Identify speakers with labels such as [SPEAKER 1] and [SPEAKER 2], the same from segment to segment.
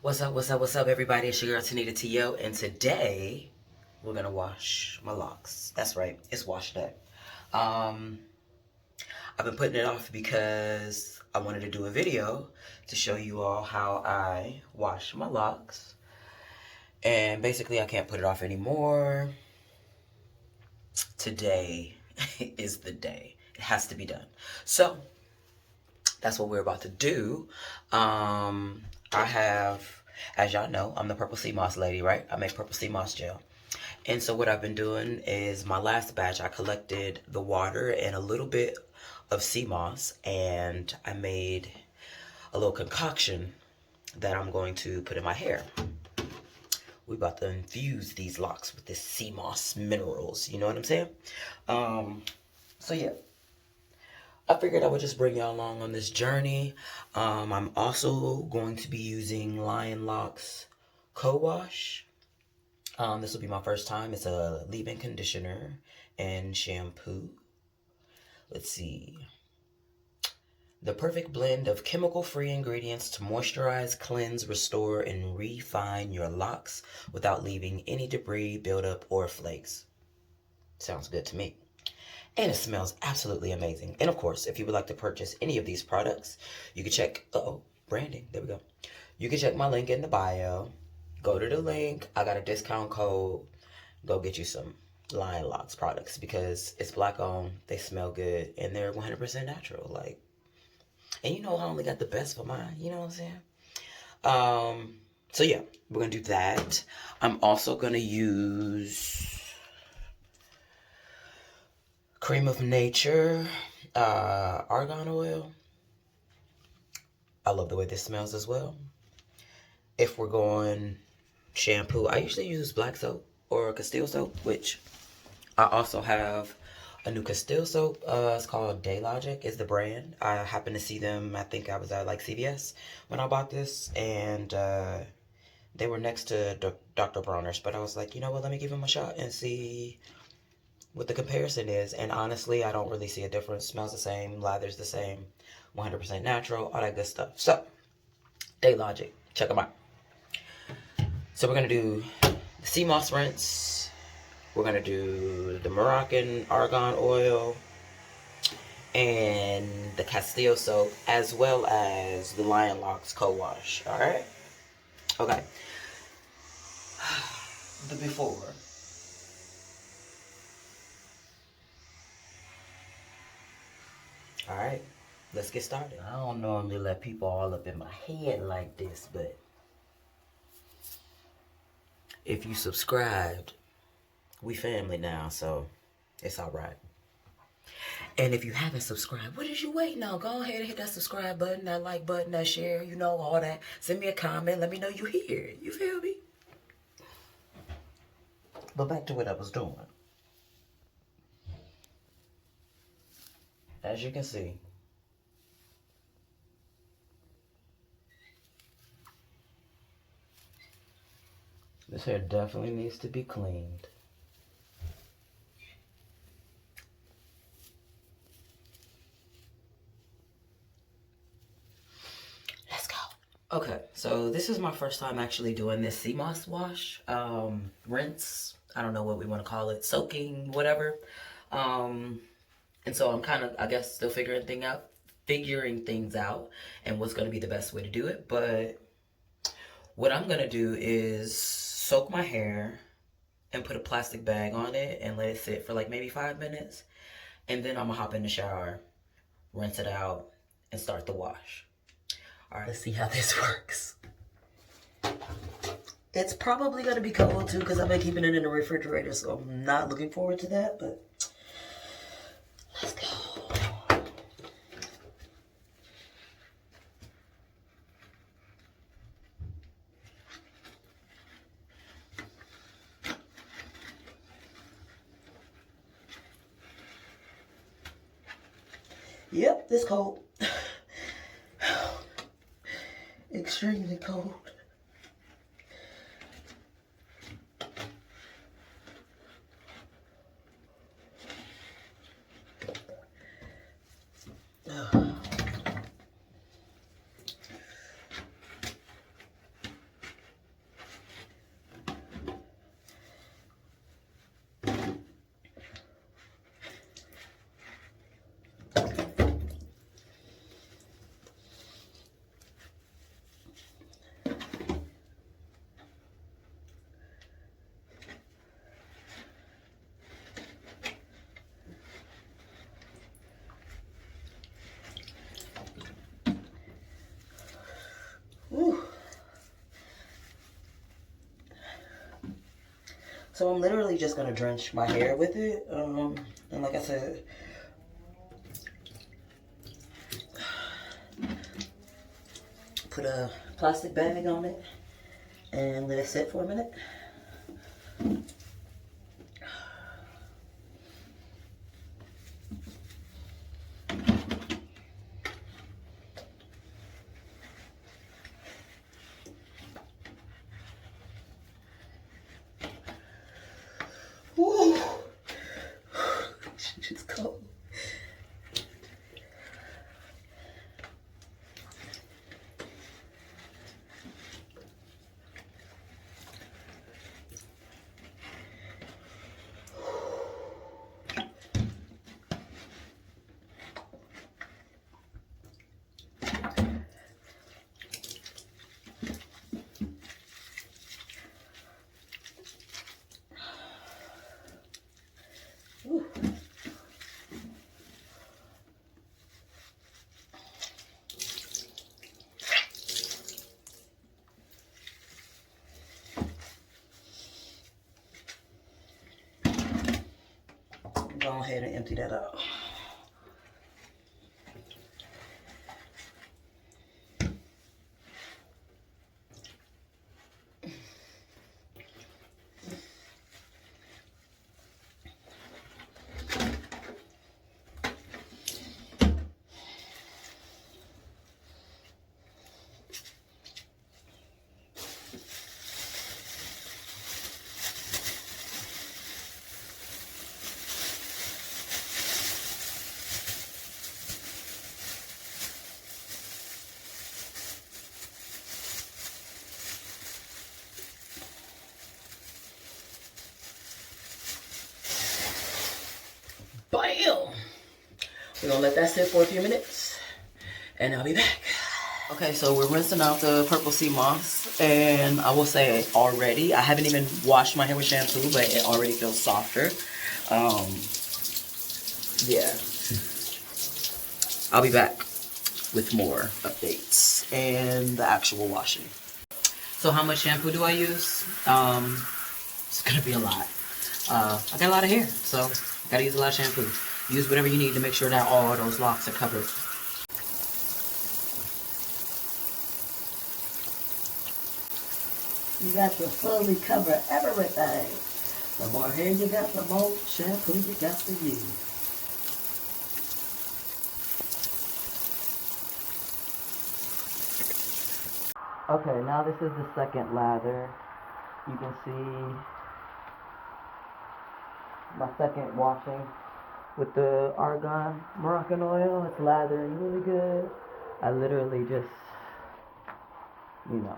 [SPEAKER 1] What's up, everybody? It's your girl, TheT.O, and today we're gonna wash my locks. That's right, it's wash day. Um, I've been putting it off because I wanted to do a video to show you all how I wash my locks. And basically, I can't put it off anymore. Today is the day. It has to be done. So, that's what we're about to do. I have, as y'all know, I'm the purple sea moss lady, right? I make purple sea moss gel. And so what I've been doing is my last batch, I collected the water and a little bit of sea moss, and I made a little concoction that I'm going to put in my hair. We about to infuse these locks with this sea moss minerals. You know what I'm saying? So yeah, I figured I would just bring y'all along on this journey. I'm also going to be using Lion Locks Co-Wash. This will be my first time. It's a leave-in conditioner and shampoo. Let's see. The perfect blend of chemical-free ingredients to moisturize, cleanse, restore, and refine your locks without leaving any debris, buildup, or flakes. Sounds good to me. And it smells absolutely amazing. And of course, if you would like to purchase any of these products, you can check, branding, there we go. You can check my link in the bio. Go to the link. I got a discount code. Go get you some Lion Locks products because it's black owned, they smell good, and they're 100% natural. Like, and you know, I only got the best for mine. You know what I'm saying? So yeah, we're gonna do that. I'm also gonna use Cream of Nature, argan oil. I love the way this smells as well. If we're going shampoo, I usually use black soap or Castile soap, which I also have a new Castile soap. It's called Daylogic is the brand. I happened to see them, I think I was at like CVS when I bought this, and they were next to Dr. Bronner's, but I was like, you know what, let me give them a shot and see what the comparison is. And honestly, I don't really see a difference. Smells the same, lather's the same, 100% natural, all that good stuff. So, Daylogic, check them out. So we're gonna do the sea moss rinse. We're gonna do the Moroccan argan oil and the Castile soap, as well as the Lion Locks co-wash. All right. Okay. The before. All right. Let's get started. I don't normally let people all up in my head like this, but if you subscribed, we family now, so it's all right. And if you haven't subscribed, what is you waiting on? Go ahead and hit that subscribe button, that like button, that share, you know, all that. Send me a comment. Let me know you here. You feel me? But back to what I was doing. As you can see, this hair definitely needs to be cleaned. Let's go. Okay, so this is my first time actually doing this sea moss wash, rinse. I don't know what we want to call it, soaking, whatever. And so I'm kind of, I guess, still figuring things out, and what's going to be the best way to do it. But what I'm going to do is soak my hair and put a plastic bag on it and let it sit for like maybe 5 minutes. And then I'm going to hop in the shower, rinse it out, and start the wash. All right, let's see how this works. It's probably going to be cold too because I've been keeping it in the refrigerator, so I'm not looking forward to that, but let's go. Yep, this cold. Extremely cold. So I'm literally just gonna drench my hair with it. And like I said, put a plastic bag on it and let it sit for a minute. Woo! It's cold. Go ahead and empty that out. Bam! We're gonna let that sit for a few minutes and I'll be back. Okay, so we're rinsing out the purple sea moss, and I will say already, I haven't even washed my hair with shampoo, but it already feels softer. Yeah. I'll be back with more updates and the actual washing. So how much shampoo do I use? It's gonna be a lot. I got a lot of hair, so I gotta use a lot of shampoo. Use whatever you need to make sure that all those locks are covered. You got to fully cover everything. The more hair you got, the more shampoo you got to use. Okay, now this is the second lather. You can see my second washing with the argan Moroccan oil. It's lathering really good. I literally just, you know,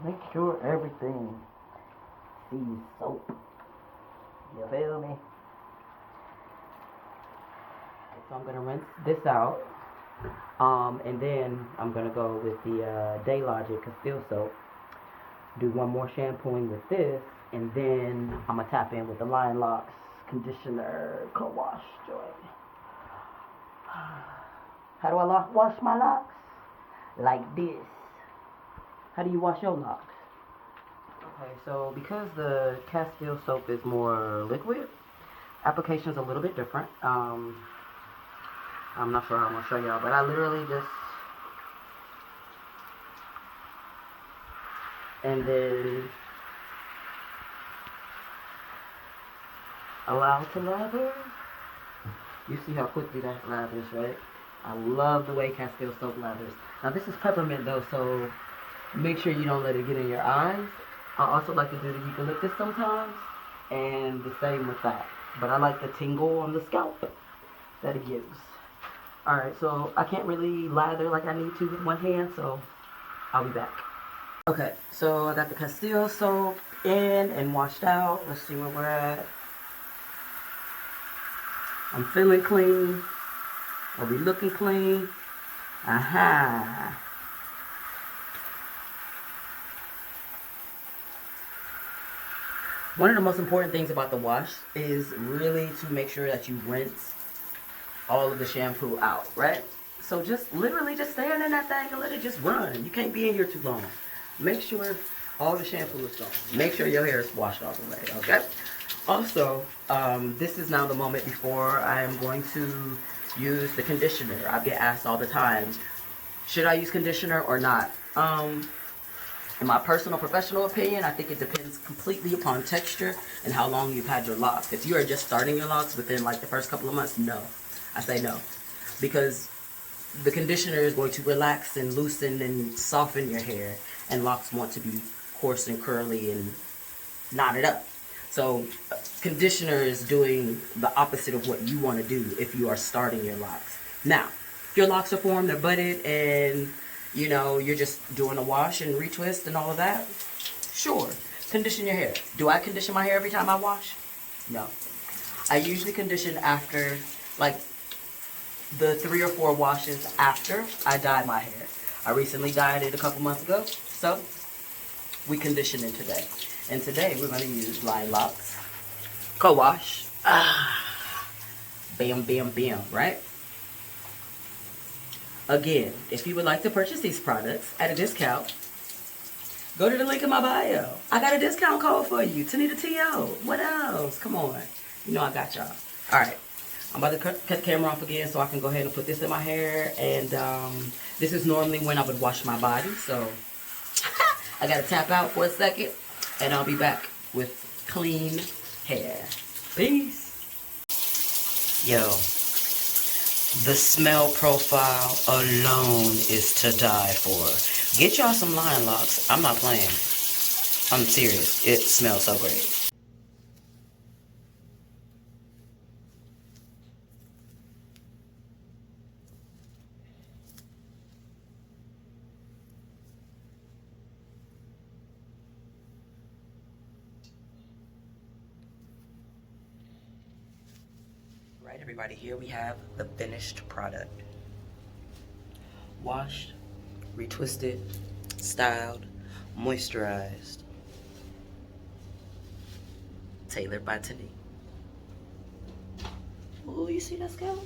[SPEAKER 1] make sure everything sees soap. You feel me? So I'm gonna rinse this out, and then I'm gonna go with the Day Logic Castile soap. Do one more shampooing with this, and then I'm gonna tap in with the Lion Locks conditioner co-wash joint. How do I wash my locks? Like this. How do you wash your locks? Okay, so because the Castile soap is more liquid, application is a little bit different. I'm not sure how I'm gonna show y'all, but I literally just, and then allow it to lather. You see how quickly that lathers, right? I love the way Castile soap lathers. Now this is peppermint though, so make sure you don't let it get in your eyes. I also like to do the eucalyptus sometimes, and the same with that. But I like the tingle on the scalp that it gives. Alright, so I can't really lather like I need to with one hand, so I'll be back. Okay, so I got the Castile soap in and washed out. Let's see where we're at. I'm feeling clean. I'll be looking clean. Aha. One of the most important things about the wash is really to make sure that you rinse all of the shampoo out, right? So just literally just stand in that thing and let it just run. You can't be in here too long. Make sure all the shampoo is gone. Make sure your hair is washed all the way, okay? Also, this is now the moment before I am going to use the conditioner. I get asked all the time, should I use conditioner or not? In my personal professional opinion, I think it depends completely upon texture and how long you've had your locks. If you are just starting your locks within like the first couple of months, no. I say no. Because the conditioner is going to relax and loosen and soften your hair, and locks want to be coarse and curly and knotted up. So conditioner is doing the opposite of what you want to do if you are starting your locks. Now, if your locks are formed, they're budded, and you know, you're just doing a wash and retwist and all of that, sure, condition your hair. Do I condition my hair every time I wash? No. I usually condition after, like, the 3 or 4 washes after I dye my hair. I recently dyed it a couple months ago, so we condition it today. And today we're going to use Line Locks Co-Wash. Bam, bam, bam, right? Again, if you would like to purchase these products at a discount, go to the link in my bio. I got a discount code for you. TheT.O. What else? Come on. You know I got y'all. Alright. I'm about to cut the camera off again so I can go ahead and put this in my hair. And this is normally when I would wash my body. So I got to tap out for a second. And I'll be back with clean hair. Peace. Yo. The smell profile alone is to die for. Get y'all some Line Locks. I'm not playing. I'm serious. It smells so great. Right, everybody, here we have the finished product. Washed, retwisted, styled, moisturized. Tailored by TheT. Oh, you see that scalp?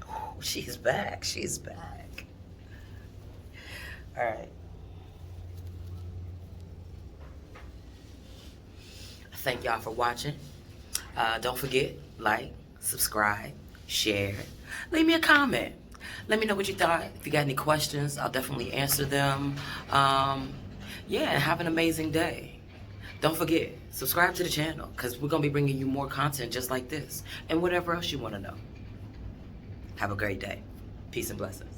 [SPEAKER 1] Oh, she's back. She's back. All right. Thank y'all for watching. Don't forget, like, subscribe, share, leave me a comment. Let me know what you thought. If you got any questions, I'll definitely answer them. Yeah, and have an amazing day. Don't forget, subscribe to the channel because we're going to be bringing you more content just like this and whatever else you want to know. Have a great day. Peace and blessings.